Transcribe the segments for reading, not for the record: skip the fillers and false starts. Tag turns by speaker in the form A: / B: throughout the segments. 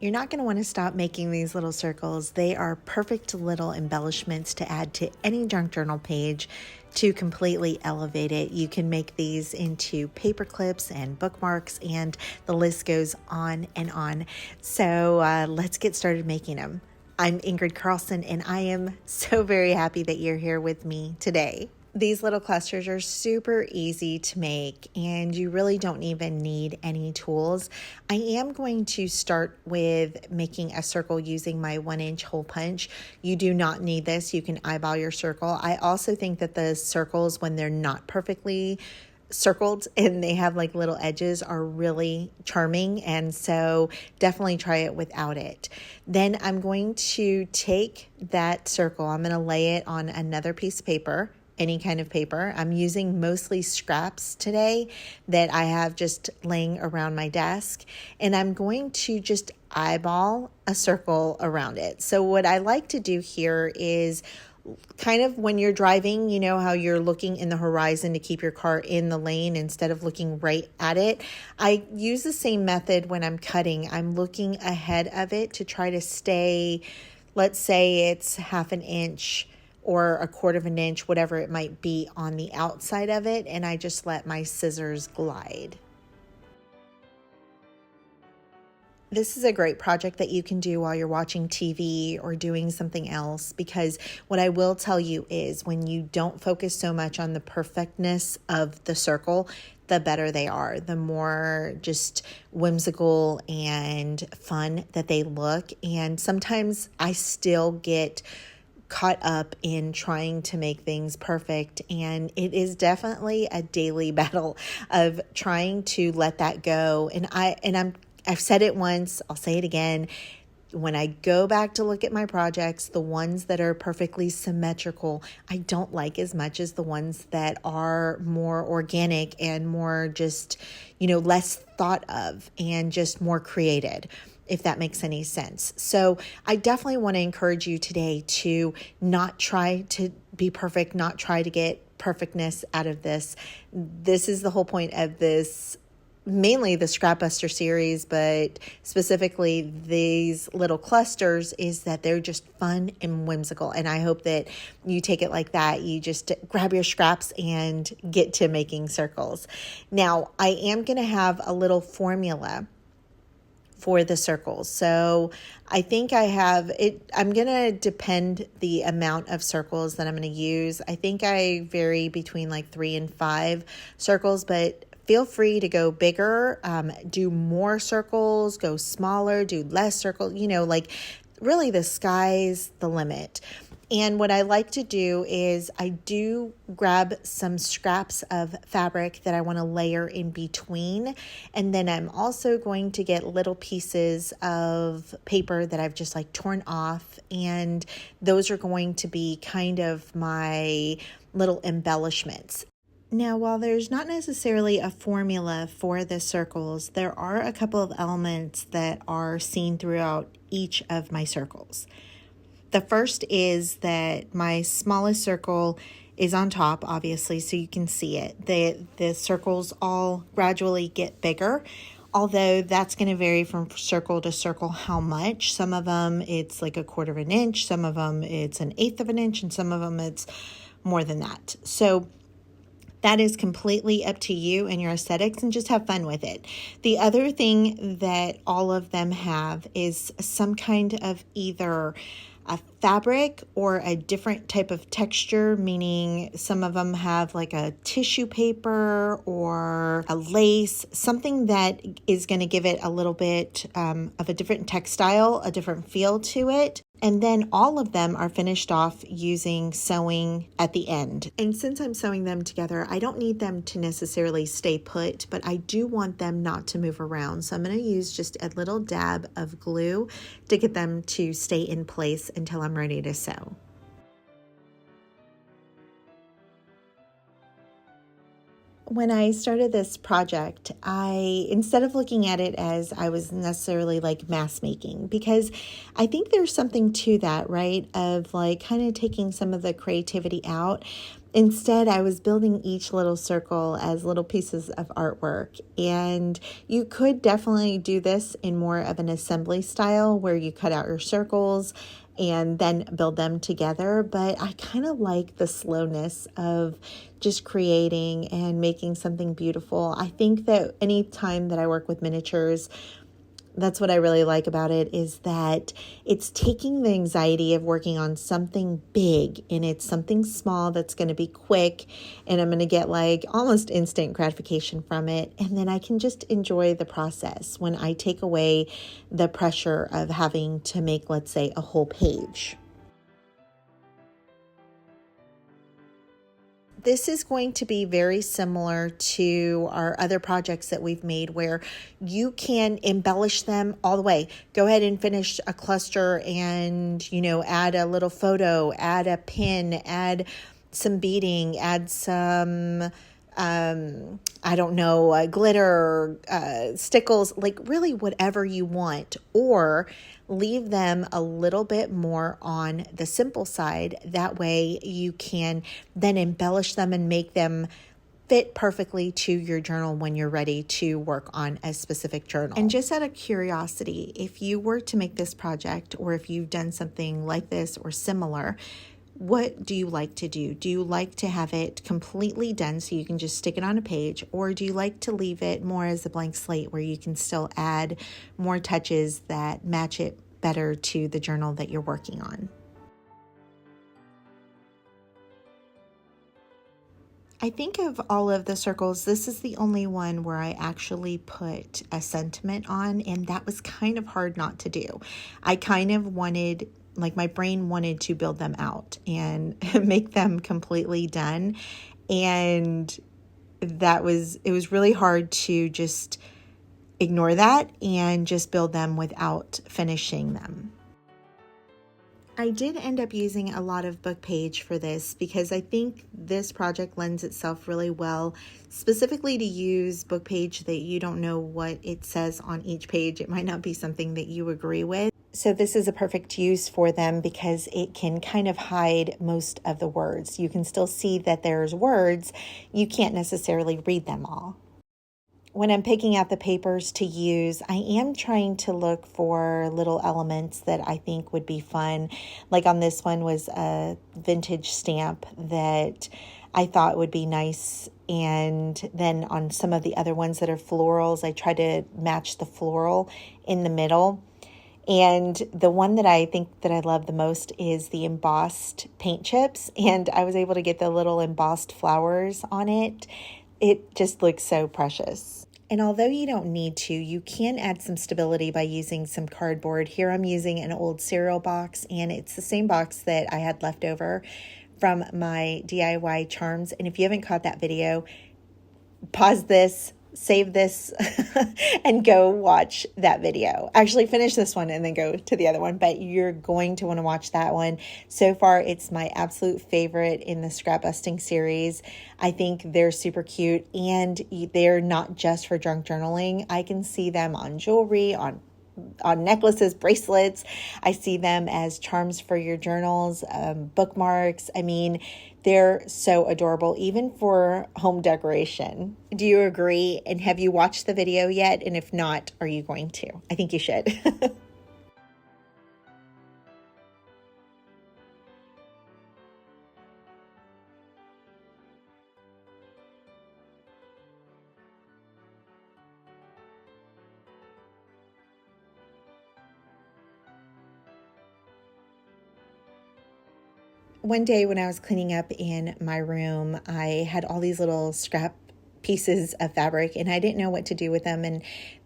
A: You're not going to want to stop making these little circles. They are perfect little embellishments to add to any junk journal page to completely elevate it. You can make these into paper clips and bookmarks, and the list goes on and on. So let's get started making them. I'm Ingrid Carlsen, and I am so very happy that you're here with me today. These little clusters are super easy to make, and you really don't even need any tools. I am going to start with making a circle using my 1-inch hole punch. You do not need this. You can eyeball your circle. I also think that the circles, when they're not perfectly circled and they have like little edges, are really charming, and so definitely try it without it. Then I'm going to take that circle, I'm going to lay it on another piece of paper, any kind of paper. I'm using mostly scraps today that I have just laying around my desk, and I'm going to just eyeball a circle around it. So what I like to do here is kind of when you're driving, you know how you're looking in the horizon to keep your car in the lane instead of looking right at it. I use the same method when I'm cutting. I'm looking ahead of it to try to stay, let's say it's 1/2 inch or 1/4 inch, whatever it might be, on the outside of it, and I just let my scissors glide. This is a great project that you can do while you're watching TV or doing something else, because what I will tell you is when you don't focus so much on the perfectness of the circle, the better they are, the more just whimsical and fun that they look. And sometimes I still get caught up in trying to make things perfect, and it is definitely a daily battle of trying to let that go. I've said it once, I'll say it again. When I go back to look at my projects, the ones that are perfectly symmetrical, I don't like as much as the ones that are more organic and more just, less thought of and just more created, if that makes any sense. So I definitely want to encourage you today to not try to be perfect, not try to get perfectness out of this. This is the whole point of this, mainly the Scrap Buster series, but specifically these little clusters, is that they're just fun and whimsical. And I hope that you take it like that. You just grab your scraps and get to making circles. Now, I am going to have a little formula for the circles. So I think I have it. I'm going to depend the amount of circles that I'm going to use. I think I vary between like 3 and 5 circles, but feel free to go bigger, do more circles, go smaller, do less circles, really the sky's the limit. And what I like to do is I do grab some scraps of fabric that I want to layer in between. And then I'm also going to get little pieces of paper that I've just torn off. And those are going to be kind of my little embellishments. Now, while there's not necessarily a formula for the circles, there are a couple of elements that are seen throughout each of my circles. The first is that my smallest circle is on top, obviously, so you can see it. The circles all gradually get bigger, although that's going to vary from circle to circle how much. Some of them it's like 1/4 inch, some of them it's 1/8 inch, and some of them it's more than that. So that is completely up to you and your aesthetics, and just have fun with it. The other thing that all of them have is some kind of either a fabric or a different type of texture, meaning some of them have like a tissue paper or a lace, something that is going to give it a little bit of a different textile, a different feel to it. And then all of them are finished off using sewing at the end. And since I'm sewing them together, I don't need them to necessarily stay put, but I do want them not to move around. So I'm going to use just a little dab of glue to get them to stay in place until I'm ready to sew. When I started this project, instead of looking at it as I was necessarily like mass making, because I think there's something to that, right? Of like kind of taking some of the creativity out. Instead, I was building each little circle as little pieces of artwork. And you could definitely do this in more of an assembly style where you cut out your circles and then build them together. But I kind of like the slowness of just creating and making something beautiful. I think that any time that I work with miniatures, that's what I really like about it, is that it's taking the anxiety of working on something big, and it's something small that's going to be quick, and I'm going to get like almost instant gratification from it. And then I can just enjoy the process when I take away the pressure of having to make, let's say, a whole page. This is going to be very similar to our other projects that we've made, where you can embellish them all the way. Go ahead and finish a cluster and, add a little photo, add a pin, add some beading, add some, glitter, stickles, like really whatever you want, or leave them a little bit more on the simple side. That way you can then embellish them and make them fit perfectly to your journal when you're ready to work on a specific journal. And just out of curiosity, if you were to make this project, or if you've done something like this or similar, what do you like to do? Do you like to have it completely done so you can just stick it on a page? Or do you like to leave it more as a blank slate where you can still add more touches that match it better to the journal that you're working on? I think of all of the circles, this is the only one where I actually put a sentiment on, and that was kind of hard not to do. I kind of wanted, like my brain wanted to build them out and make them completely done. And it was really hard to just ignore that and just build them without finishing them. I did end up using a lot of book page for this because I think this project lends itself really well, specifically to use book page that you don't know what it says on each page. It might not be something that you agree with. So this is a perfect use for them because it can kind of hide most of the words. You can still see that there's words. You can't necessarily read them all. When I'm picking out the papers to use, I am trying to look for little elements that I think would be fun. Like on this one was a vintage stamp that I thought would be nice. And then on some of the other ones that are florals, I try to match the floral in the middle. And the one that I think that I love the most is the embossed paint chips. And I was able to get the little embossed flowers on it. It just looks so precious. And although you don't need to, you can add some stability by using some cardboard. Here I'm using an old cereal box, and it's the same box that I had left over from my DIY charms. And if you haven't caught that video, pause this, save this, and go watch that video. Actually, finish this one and then go to the other one, but you're going to want to watch that one. So far, it's my absolute favorite in the scrap busting series. I think they're super cute, and they're not just for junk journaling. I can see them on jewelry, on necklaces, bracelets. I see them as charms for your journals, bookmarks. I mean, they're so adorable, even for home decoration. Do you agree? And have you watched the video yet? And if not, are you going to? I think you should. One day when I was cleaning up in my room, I had all these little scrap pieces of fabric and I didn't know what to do with them. And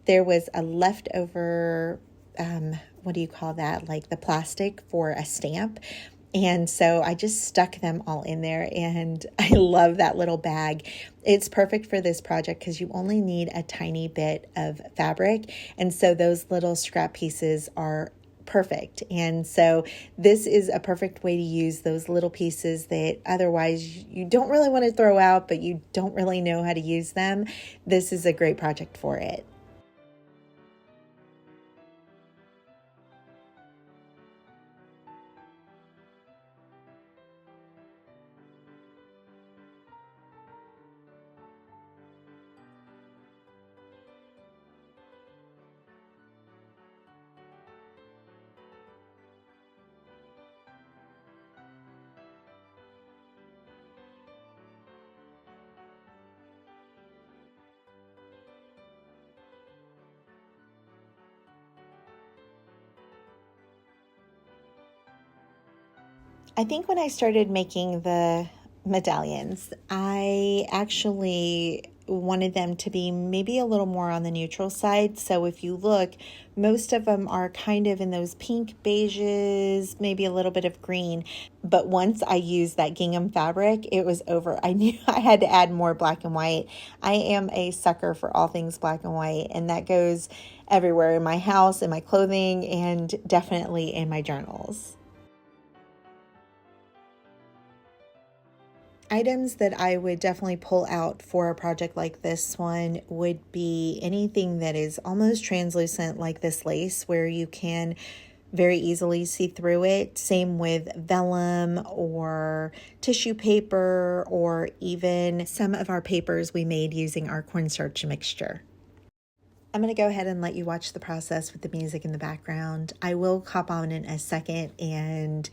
A: there was a leftover, what do you call that? Like the plastic for a stamp. And so I just stuck them all in there, and I love that little bag. It's perfect for this project because you only need a tiny bit of fabric. And so those little scrap pieces are perfect. And so this is a perfect way to use those little pieces that otherwise you don't really want to throw out, but you don't really know how to use them. This is a great project for it. I think when I started making the medallions, I actually wanted them to be maybe a little more on the neutral side. So if you look, most of them are kind of in those pink beiges, maybe a little bit of green. But once I used that gingham fabric, it was over. I knew I had to add more black and white. I am a sucker for all things black and white, and that goes everywhere in my house, in my clothing, and definitely in my journals. Items that I would definitely pull out for a project like this one would be anything that is almost translucent, like this lace, where you can very easily see through it. Same with vellum or tissue paper, or even some of our papers we made using our cornstarch mixture. I'm going to go ahead and let you watch the process with the music in the background. I will hop on in a second and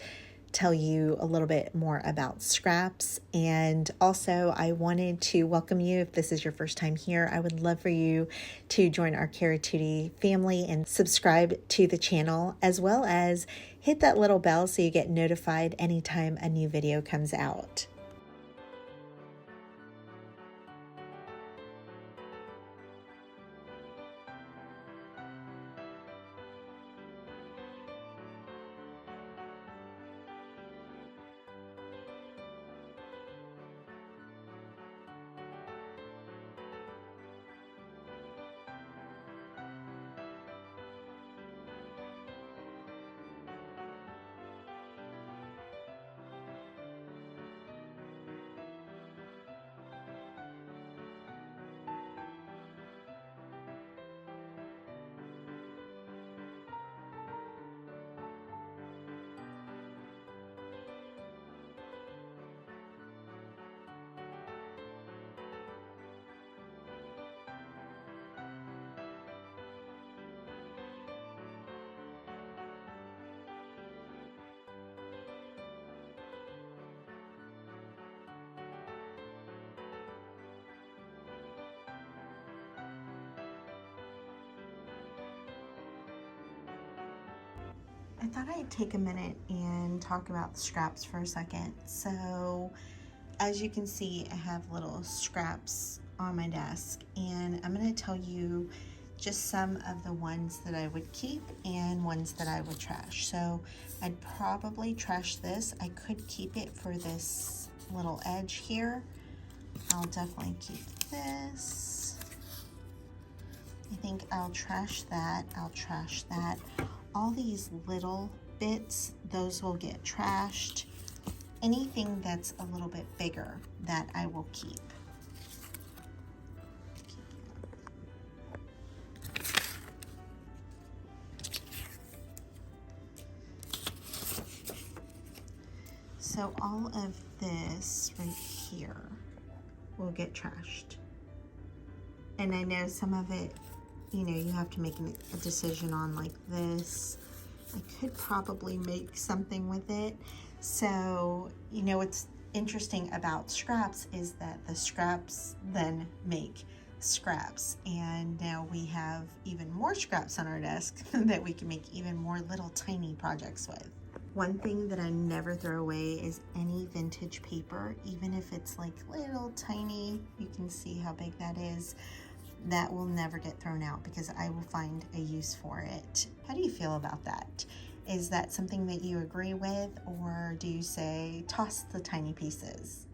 A: tell you a little bit more about scraps. And also, I wanted to welcome you. If this is your first time here, I would love for you to join our Caratuti family and subscribe to the channel, as well as hit that little bell so you get notified anytime a new video comes out. I thought I'd take a minute and talk about the scraps for a second. So as you can see, I have little scraps on my desk, and I'm going to tell you just some of the ones that I would keep and ones that I would trash. So I'd probably trash this. I could keep it for this little edge here. I'll definitely keep this. I think I'll trash that. I'll trash that. All these little bits, those will get trashed. Anything that's a little bit bigger, that I will keep. So all of this right here will get trashed. And I know some of it, you know, you have to make a decision on, like this. I could probably make something with it. So, you know, what's interesting about scraps is that the scraps then make scraps. And now we have even more scraps on our desk that we can make even more little tiny projects with. One thing that I never throw away is any vintage paper, even if it's like little tiny, you can see how big that is. That will never get thrown out because I will find a use for it. How do you feel about that? Is that something that you agree with, or do you say toss the tiny pieces?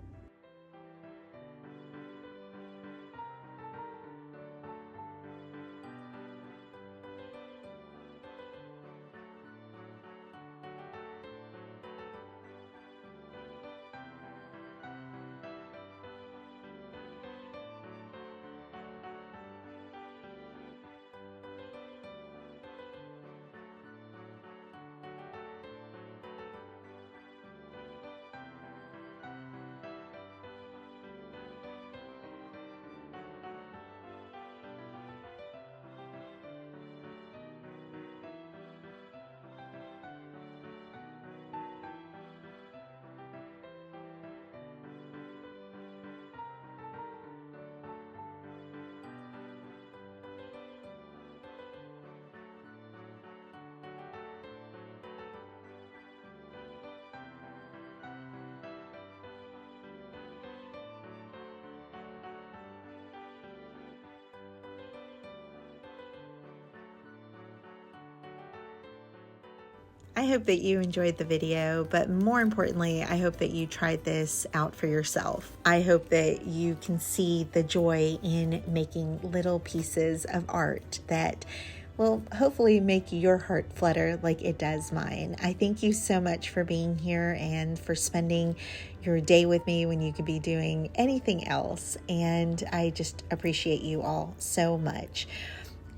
A: I hope that you enjoyed the video, but more importantly, I hope that you tried this out for yourself. I hope that you can see the joy in making little pieces of art that will hopefully make your heart flutter like it does mine. I thank you so much for being here and for spending your day with me when you could be doing anything else. And I just appreciate you all so much.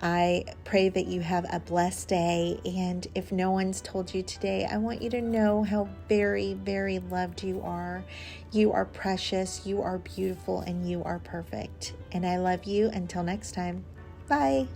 A: I pray that you have a blessed day. And if no one's told you today, I want you to know how very, very loved you are. You are precious, you are beautiful, and you are perfect. And I love you. Until next time. Bye.